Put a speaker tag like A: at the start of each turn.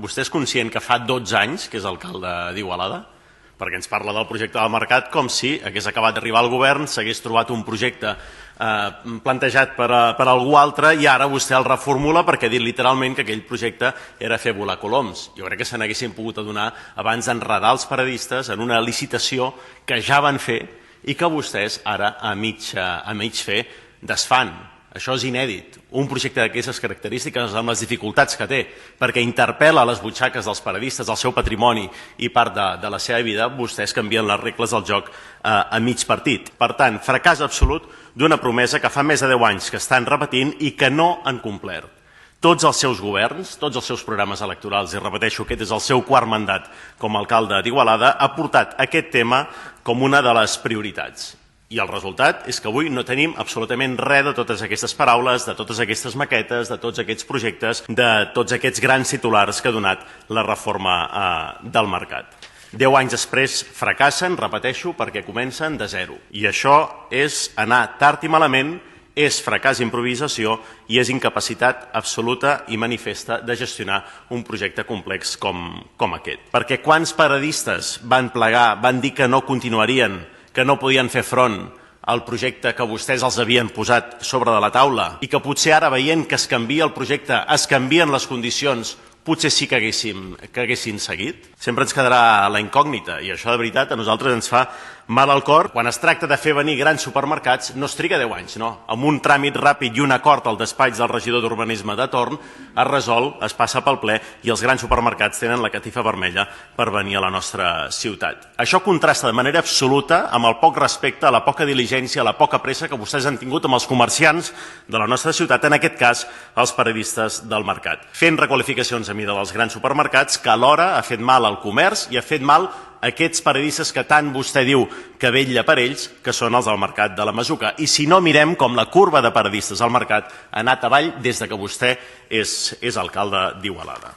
A: vostè és conscient que fa 12 anys que és alcalde d'Igualada? Perquè ens parla del projecte del mercat com si hagués acabat d'arribar al govern, s'hagués trobat un projecte plantejat per algú altre i ara vostè el reformula perquè ha dit literalment que aquell projecte era fer volar coloms. Jo crec que se n'haguessin pogut adonar abans d'enredar els paradistes en una licitació que ja van fer i que vostès ara a mig fer desfan. Això és inèdit. Un projecte d'aquestes característiques amb les dificultats que té, perquè interpel·la les butxaques dels paradistes, el seu patrimoni i part de la seva vida, vostès canvien les regles del joc a mig partit. Per tant, fracàs absolut d'una promesa que fa més de 10 anys que estan repetint i que no han complert. Tots els seus governs, tots els seus programes electorals, i repeteixo, aquest és el seu quart mandat com a alcalde d'Igualada, ha portat aquest tema com una de les prioritats. I el resultat és que avui no tenim absolutament res de totes aquestes paraules, de totes aquestes maquetes, de tots aquests projectes, de tots aquests grans titulars que ha donat la reforma del mercat. 10 anys després fracassen, repeteixo, perquè comencen de zero. I això és anar tard i malament, és fracàs i improvisació i és incapacitat absoluta i manifesta de gestionar un projecte complex com aquest. Perquè quants paradistes van plegar, van dir que no continuarien, que no podien fer front al projecte que vostès els havien posat sobre de la taula i que potser ara veient que es canvia el projecte, es canvien les condicions, potser sí que haguessin seguit? Sempre ens quedarà la incògnita i això de veritat a nosaltres ens fa mal al cor. Quan es tracta de fer venir grans supermercats no es triga 10 anys, no. Amb un tràmit ràpid i un acord al despatx del regidor d'Urbanisme de torn es resol, es passa pel ple i els grans supermercats tenen la catifa vermella per venir a la nostra ciutat. Això contrasta de manera absoluta amb el poc respecte, la poca diligència, la poca pressa que vostès han tingut amb els comerciants de la nostra ciutat, en aquest cas els paradistes del mercat, fent requalificacions a mida dels grans supermercats que alhora ha fet mal al comerç i ha fet mal a aquests paradistes que tant vostè diu que vetlla per ells, que són els del mercat de la Masuca. I si no, mirem com la curva de paradistes al mercat ha anat avall des que vostè és alcalde d'Igualada.